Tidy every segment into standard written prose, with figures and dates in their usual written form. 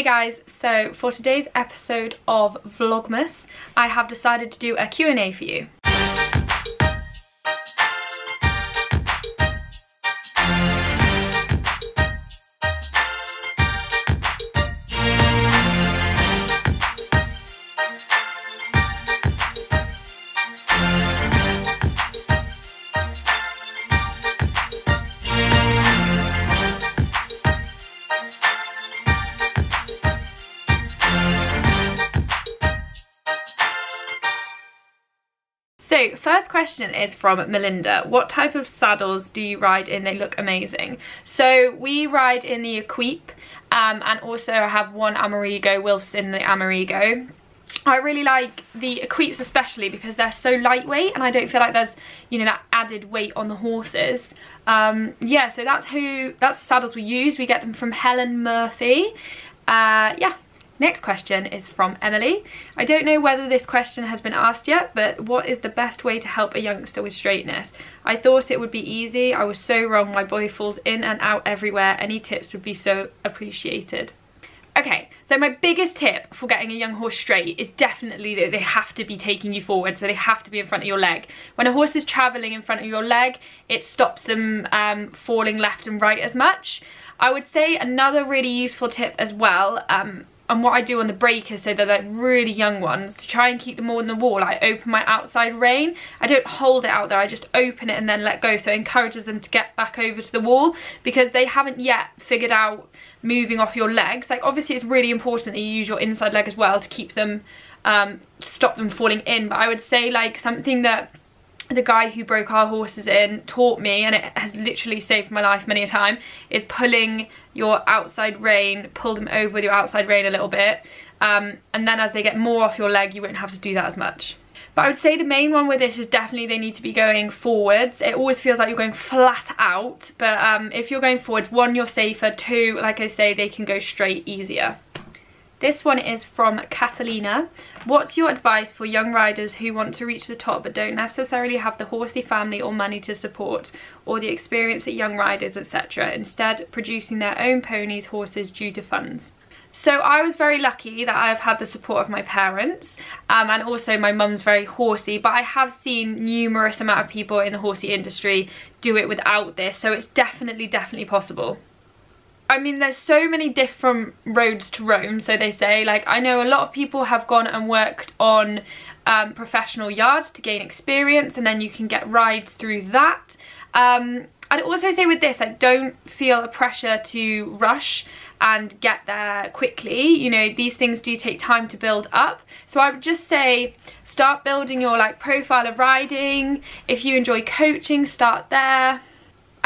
guys, so for today's episode of Vlogmas, I have decided to do a Q&A for you. So first question is from Melinda. What type of saddles do you ride in? They look amazing. So we ride in the Equipe, and also I have one Amerigo, Wilf's in the Amerigo. I really like the Equipes especially because they're so lightweight and I don't feel like there's, you know, that added weight on the horses. Yeah, so that's the saddles we use. We get them from Helen Murphy. Yeah. Next question is from Emily. I don't know whether this question has been asked yet, but what is the best way to help a youngster with straightness? I thought it would be easy. I was so wrong. My boy falls in and out everywhere. Any tips would be so appreciated. Okay, so my biggest tip for getting a young horse straight is definitely that they have to be taking you forward, so they have to be in front of your leg. When a horse is travelling in front of your leg, it stops them falling left and right as much. I would say another really useful tip as well, and what I do on the breakers, so they're like really young ones, to try and keep them more on the wall, I open my outside rein. I don't hold it out there, I just open it and then let go, so it encourages them to get back over to the wall because they haven't yet figured out moving off your legs. Like obviously it's really important that you use your inside leg as well to keep them, stop them falling in, but I would say like something that the guy who broke our horses in taught me, and it has literally saved my life many a time, is pulling your outside rein, pull them over with your outside rein a little bit, and then as they get more off your leg you won't have to do that as much. But I would say the main one with this is definitely they need to be going forwards. It always feels like you're going flat out, but if you're going forwards, one, you're safer, two, like I say, they can go straight easier. This one is from Catalina. What's your advice for young riders who want to reach the top but don't necessarily have the horsey family or money to support, or the experience at young riders, etc., instead producing their own ponies, horses due to funds? So I was very lucky that I've had the support of my parents, and also my mum's very horsey, but I have seen numerous amount of people in the horsey industry do it without this, so it's definitely possible. I mean, there's so many different roads to Rome, so they say. Like, I know a lot of people have gone and worked on professional yards to gain experience, and then you can get rides through that. I'd also say with this, like, don't feel a pressure to rush and get there quickly. You know, these things do take time to build up. So I would just say start building your like profile of riding. If you enjoy coaching, start there.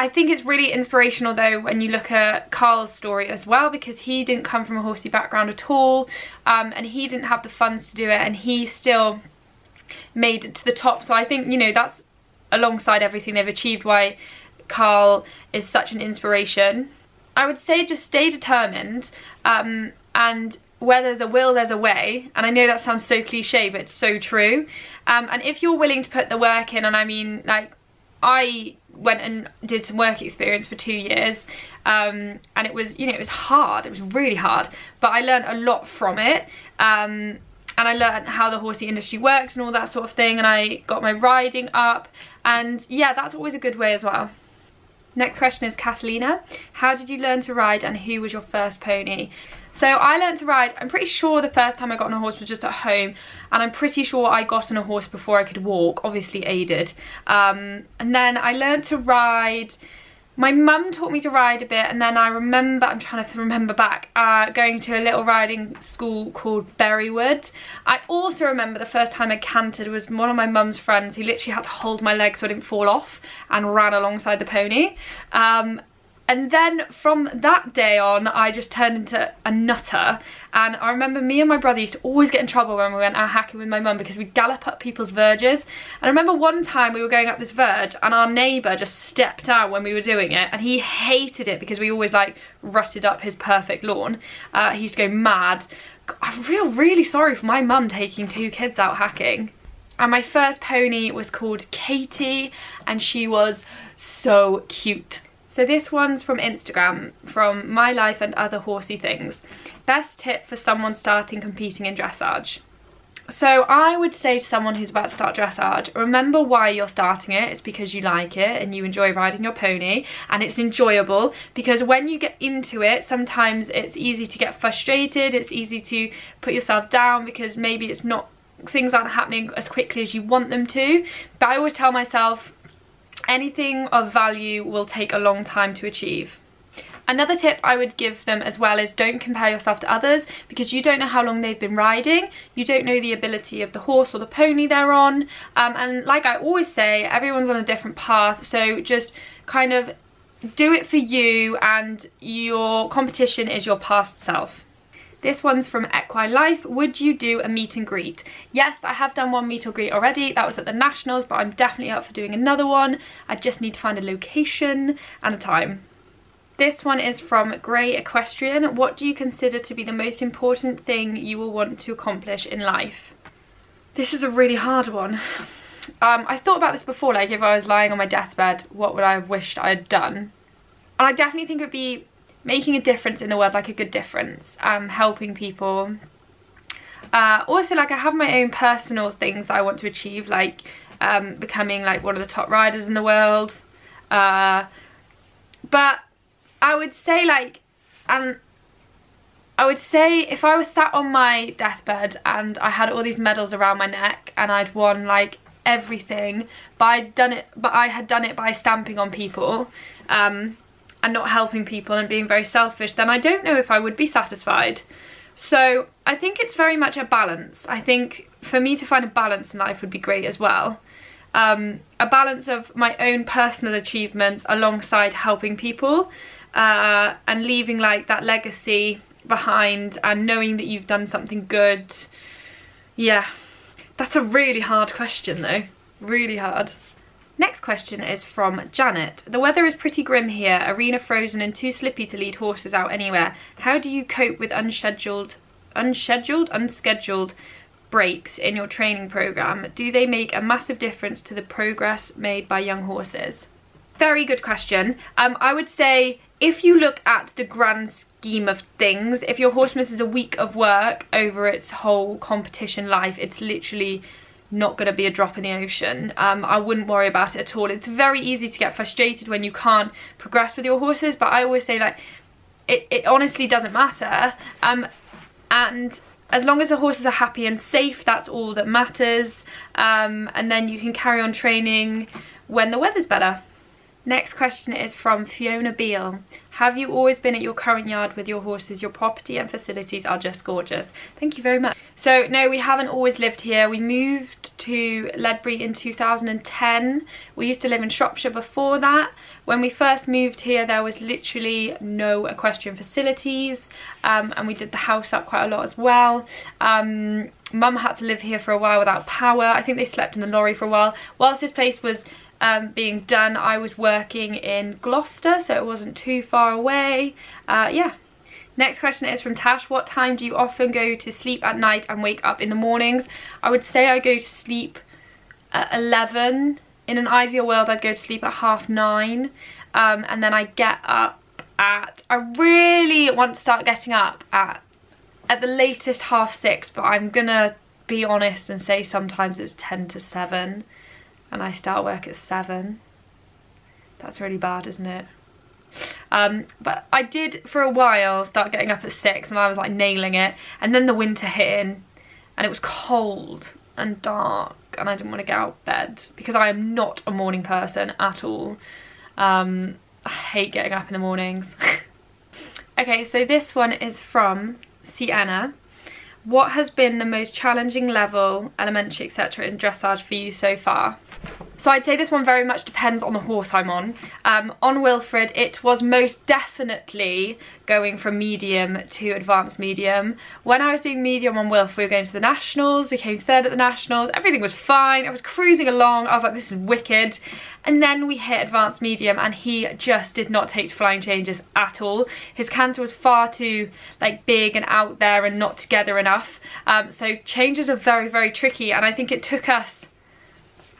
I think it's really inspirational though when you look at Carl's story as well, because he didn't come from a horsey background at all, and he didn't have the funds to do it, and he still made it to the top. So I think, you know, that's alongside everything they've achieved why Carl is such an inspiration. I would say just stay determined, and where there's a will, there's a way. And I know that sounds so cliche, but it's so true. And if you're willing to put the work in, and I mean, like, I went and did some work experience for 2 years, and it was, you know, it was hard, it was really hard, but I learned a lot from it, and I learned how the horsey industry works and all that sort of thing, and I got my riding up, and yeah, that's always a good way as well. Next question is Catalina. How did you learn to ride, and who was your first pony? So I learned to ride, I'm pretty sure the first time I got on a horse was just at home, and I'm pretty sure I got on a horse before I could walk, obviously aided. And then I learned to ride, my mum taught me to ride a bit, and then I remember, I'm trying to remember back, going to a little riding school called Berrywood. I also remember the first time I cantered was one of my mum's friends. He literally had to hold my leg so I didn't fall off, and ran alongside the pony. And then from that day on, I just turned into a nutter. And I remember me and my brother used to always get in trouble when we went out hacking with my mum because we'd gallop up people's verges. And I remember one time we were going up this verge and our neighbour just stepped out when we were doing it. And he hated it because we always like rutted up his perfect lawn. He used to go mad. I feel really sorry for my mum taking 2 kids out hacking. And my first pony was called Katie, and she was so cute. So this one's from Instagram, from My Life and Other Horsey Things. Best tip for someone starting competing in dressage. So I would say to someone who's about to start dressage, remember why you're starting it. It's because you like it and you enjoy riding your pony, and it's enjoyable, because when you get into it, sometimes it's easy to get frustrated, it's easy to put yourself down because maybe things aren't happening as quickly as you want them to. But I always tell myself, anything of value will take a long time to achieve. Another tip I would give them as well is don't compare yourself to others, because you don't know how long they've been riding, you don't know the ability of the horse or the pony they're on, and like I always say, everyone's on a different path, so just kind of do it for you, and your competition is your past self. This one's from Equine Life. Would you do a meet and greet? Yes, I have done one meet or greet already. That was at the Nationals, but I'm definitely up for doing another one. I just need to find a location and a time. This one is from Grey Equestrian. What do you consider to be the most important thing you will want to accomplish in life? This is a really hard one. I thought about this before, like if I was lying on my deathbed, what would I have wished I had done? And I definitely think it would be making a difference in the world, like a good difference, helping people. Also, like I have my own personal things that I want to achieve, like becoming like one of the top riders in the world. But I would say if I was sat on my deathbed and I had all these medals around my neck and I'd won like everything, but I had done it by stamping on people and not helping people and being very selfish, then I don't know if I would be satisfied. So I think it's very much a balance. I think for me to find a balance in life would be great as well. A balance of my own personal achievements alongside helping people, and leaving like that legacy behind and knowing that you've done something good. Yeah, that's a really hard question though, really hard. Next question is from Janet. The weather is pretty grim here, arena frozen and too slippy to lead horses out anywhere. How do you cope with unscheduled breaks in your training program? Do they make a massive difference to the progress made by young horses? Very good question. I would say if you look at the grand scheme of things, if your horse misses a week of work over its whole competition life, it's literally not going to be a drop in the ocean. I wouldn't worry about it at all. It's very easy to get frustrated when you can't progress with your horses, but I always say like it honestly doesn't matter, and as long as the horses are happy and safe, that's all that matters, and then you can carry on training when the weather's better. Next question is from Fiona Beale. Have you always been at your current yard with your horses? Your property and facilities are just gorgeous. Thank you very much. So no, we haven't always lived here. We moved to Ledbury in 2010. We used to live in Shropshire before that. When we first moved here, there was literally no equestrian facilities, and we did the house up quite a lot as well. Mum had to live here for a while without power. I think they slept in the lorry for a while. Whilst this place was being done, I was working in Gloucester, so it wasn't too far away. Yeah. Next question is from Tash. What time do you often go to sleep at night and wake up in the mornings? I would say I go to sleep at 11. In an ideal world, I'd go to sleep at 9:30, and then I get up at, I really want to start getting up at the latest 6:30, but I'm gonna be honest and say sometimes it's 10 to 7. And I start work at 7. That's really bad, isn't it? But I did for a while start getting up at 6 and I was like nailing it. And then the winter hit in and it was cold and dark and I didn't want to get out of bed because I am not a morning person at all. I hate getting up in the mornings. Okay, so this one is from Sienna. What has been the most challenging level, elementary, etc. in dressage for you so far? So I'd say this one very much depends on the horse I'm on. On Wilfred, it was most definitely going from medium to advanced medium. When I was doing medium on Wilf, we were going to the Nationals, we came 3rd at the Nationals, everything was fine, I was cruising along, I was like, this is wicked. And then we hit advanced medium and he just did not take to flying changes at all. His canter was far too like big and out there and not together enough. So changes were very, very tricky, and I think it took us,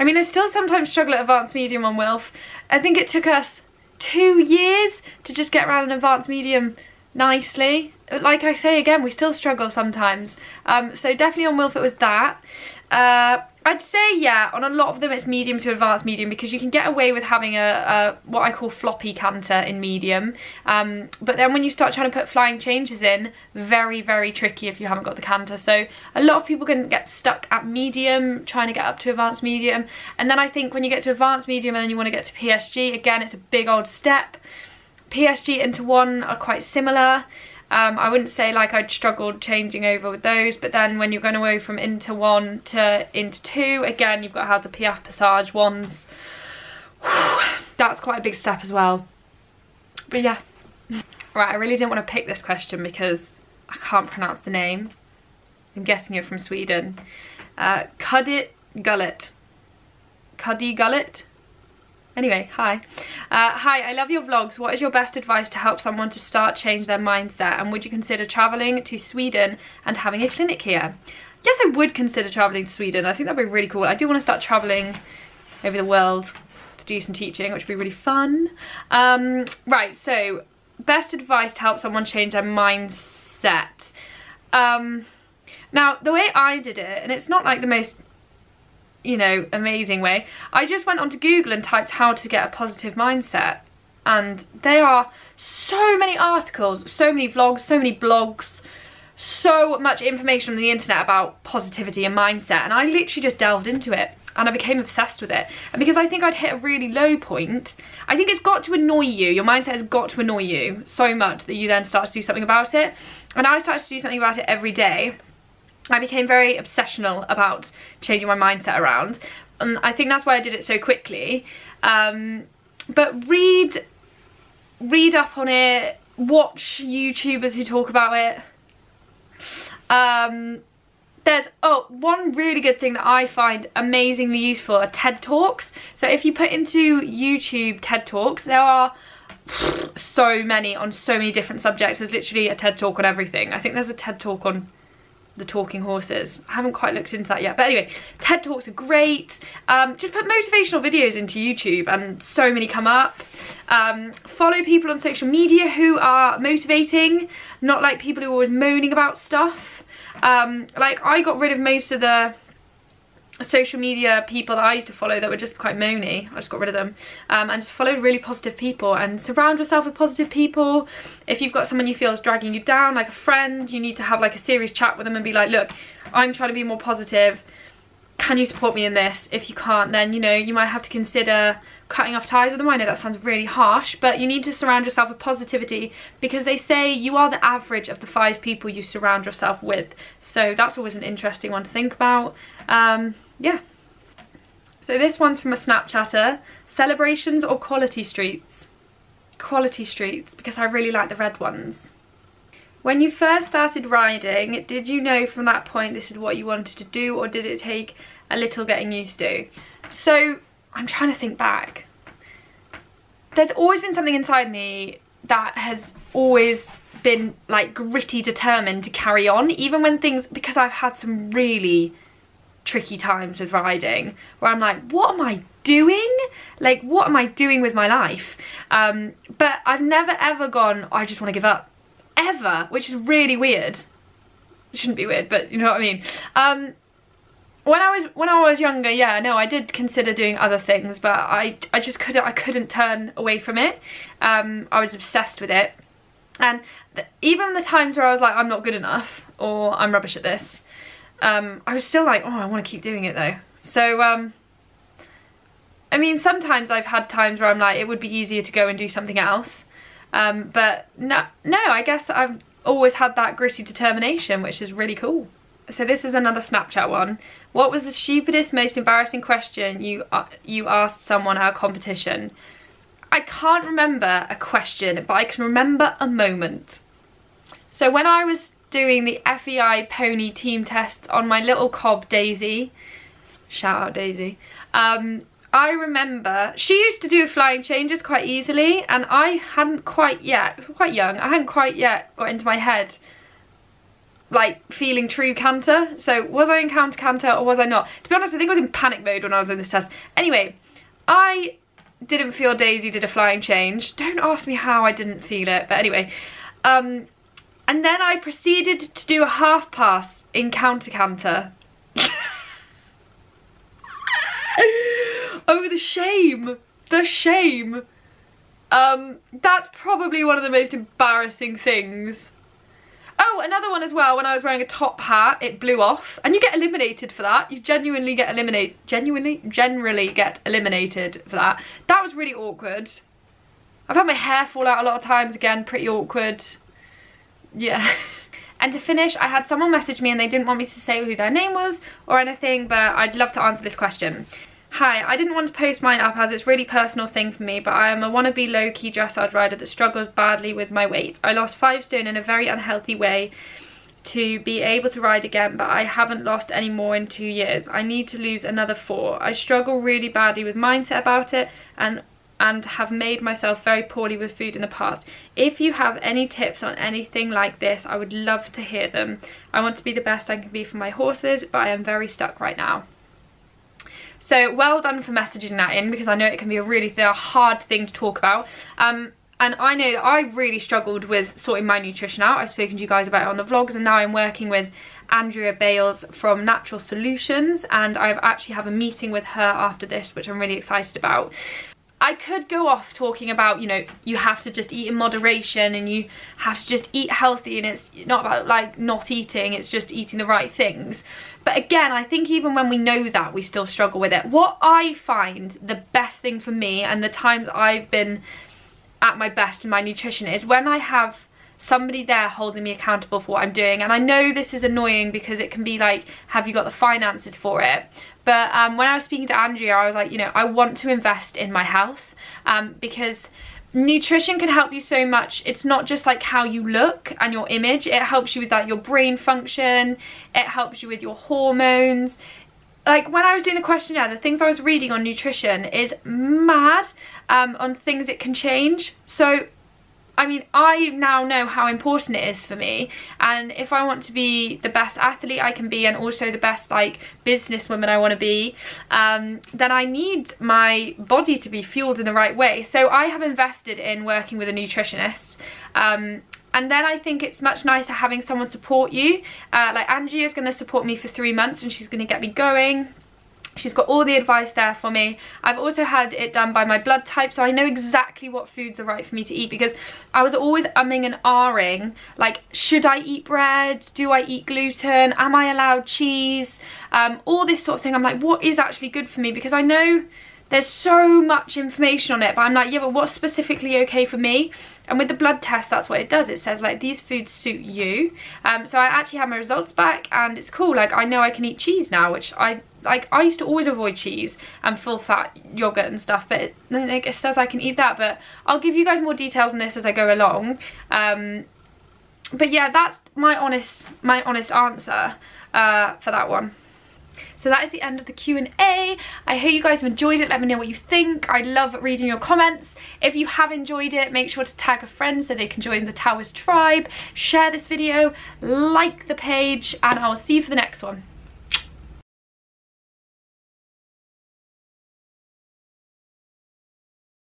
I mean, I still sometimes struggle at advanced medium on Wilf. I think it took us 2 years to just get around an advanced medium nicely. Like I say again, we still struggle sometimes. So definitely on Wilf it was that. I'd say, yeah, on a lot of them it's medium to advanced medium, because you can get away with having a what I call floppy canter in medium. But then when you start trying to put flying changes in, very, very tricky if you haven't got the canter. So a lot of people can get stuck at medium, trying to get up to advanced medium. And then I think when you get to advanced medium and then you want to get to PSG, again, it's a big old step. PSG into 1 are quite similar. I wouldn't say like I'd struggled changing over with those, but then when you're going to go from into 1 to into 2, again, you've got to have the Piaffe Passage ones. That's quite a big step as well. But yeah. Right, I really didn't want to pick this question because I can't pronounce the name. I'm guessing you're from Sweden. Cuddy Gullet. Anyway, hi. Hi, I love your vlogs. What is your best advice to help someone to start change their mindset? And would you consider travelling to Sweden and having a clinic here? Yes, I would consider travelling to Sweden. I think that'd be really cool. I do want to start travelling over the world to do some teaching, which would be really fun. Right, so best advice to help someone change their mindset. Now, the way I did it, and it's not like the most, you know, amazing way. I just went onto Google and typed how to get a positive mindset, and there are so many articles, so many vlogs, so many blogs, so much information on the internet about positivity and mindset, and I literally just delved into it and I became obsessed with it. And because I think I'd hit a really low point, I think it's got to annoy you. Your mindset has got to annoy you so much that you then start to do something about it. And I started to do something about it every day. I became very obsessional about changing my mindset around, and I think that's why I did it so quickly. But read up on it, watch YouTubers who talk about it. There's one really good thing that I find amazingly useful are TED Talks. So if you put into YouTube TED Talks, there are so many on so many different subjects. There's literally a TED Talk on everything. I think there's a TED Talk on the talking horses. I haven't quite looked into that yet, but anyway, TED Talks are great. Just put motivational videos into YouTube and so many come up. Follow people on social media who are motivating, not like people who are always moaning about stuff. Like I got rid of most of the social media people that I used to follow that were just quite moany. I just got rid of them, and just followed really positive people, and surround yourself with positive people. If you've got someone you feel is dragging you down, like a friend, you need to have like a serious chat with them and be like, look, I'm trying to be more positive, can you support me in this? If you can't, then you know, you might have to consider cutting off ties with them. I know that sounds really harsh, but you need to surround yourself with positivity, because they say you are the average of the 5 people you surround yourself with. So that's always an interesting one to think about. Yeah. So this one's from a Snapchatter. Celebrations or quality streets? Quality streets, because I really like the red ones. When you first started riding, did you know from that point this is what you wanted to do, or did it take a little getting used to? So I'm trying to think back. There's always been something inside me that has always been like gritty, determined to carry on, even when things, because I've had some really tricky times with riding where I'm like, what am I doing? Like, what am I doing with my life? But I've never ever gone, I just want to give up, ever, which is really weird. It shouldn't be weird, but you know what I mean. When I was younger, yeah, no, I did consider doing other things, but I just couldn't turn away from it. I was obsessed with it, and even the times where I was like, I'm not good enough, or I'm rubbish at this, I was still like, oh, I want to keep doing it though. So I mean, sometimes I've had times where I'm like, it would be easier to go and do something else, but no, I guess I've always had that gritty determination, which is really cool. So this is another Snapchat one. What was the stupidest, most embarrassing question you asked someone at a competition? I can't remember a question, but I can remember a moment. So when I was doing the FEI pony team test on my little cob Daisy, shout out Daisy, I remember she used to do flying changes quite easily, and I hadn't quite yet, I was quite young, I hadn't quite yet got into my head like feeling true canter. So was I in counter canter or was I not? To be honest, I think I was in panic mode when I was in this test. Anyway, I didn't feel Daisy did a flying change. Don't ask me how I didn't feel it, but anyway. And then I proceeded to do a half pass in counter canter. Oh, the shame. The shame. That's probably one of the most embarrassing things. Oh, another one as well, when I was wearing a top hat, it blew off. And you get eliminated for that. You generally get generally get eliminated for that. That was really awkward. I've had my hair fall out a lot of times, again, pretty awkward. Yeah. And to finish, I had someone message me and they didn't want me to say who their name was or anything, but I'd love to answer this question. Hi, I didn't want to post mine up as it's a really personal thing for me, but I am a wannabe low-key dressage rider that struggles badly with my weight. I lost 5 stone in a very unhealthy way to be able to ride again, but I haven't lost any more in 2 years. I need to lose another 4. I struggle really badly with mindset about it and have made myself very poorly with food in the past. If you have any tips on anything like this, I would love to hear them. I want to be the best I can be for my horses, but I am very stuck right now. So well done for messaging that in, because I know it can be a really hard thing to talk about. And I know that I really struggled with sorting my nutrition out. I've spoken to you guys about it on the vlogs, and now I'm working with Andrea Bales from Natural Solutions, and I actually have a meeting with her after this, which I'm really excited about. I could go off talking about, you know, you have to just eat in moderation and you have to just eat healthy, and it's not about like not eating, it's just eating the right things. But again, I think even when we know that, we still struggle with it. What I find the best thing for me, and the times I've been at my best in my nutrition, is when I have somebody there holding me accountable for what I'm doing. And I know this is annoying because it can be like, have you got the finances for it? But when I was speaking to Andrea, I was like, you know, I want to invest in my health, because nutrition can help you so much. It's not just like how you look and your image. It helps you with like your brain function. It helps you with your hormones. Like when I was doing the questionnaire, the things I was reading on nutrition is mad, on things it can change. So I mean, I now know how important it is for me, and if I want to be the best athlete I can be, and also the best like businesswoman I want to be, then I need my body to be fueled in the right way. So I have invested in working with a nutritionist, and then I think it's much nicer having someone support you. Like Angie is going to support me for 3 months, and she's going to get me going. She's got all the advice there for me. I've also had it done by my blood type, so I know exactly what foods are right for me to eat, because I was always umming and ahhing, like, should I eat bread? Do I eat gluten? Am I allowed cheese? All this sort of thing. I'm like, what is actually good for me? Because I know there's so much information on it, but I'm like, yeah, but what's specifically okay for me? And with the blood test, that's what it does. It says like, these foods suit you. So I actually have my results back, and it's cool. Like, I know I can eat cheese now, which I used to always avoid cheese and full fat yogurt and stuff, but it says I can eat that. But I'll give you guys more details on this as I go along. But yeah, that's my honest answer for that one. So that is the end of the Q&A. I hope you guys have enjoyed it. Let me know what you think. I love reading your comments. If you have enjoyed it, make sure to tag a friend so they can join the Towers tribe. Share this video, like the page, and I will see you for the next one.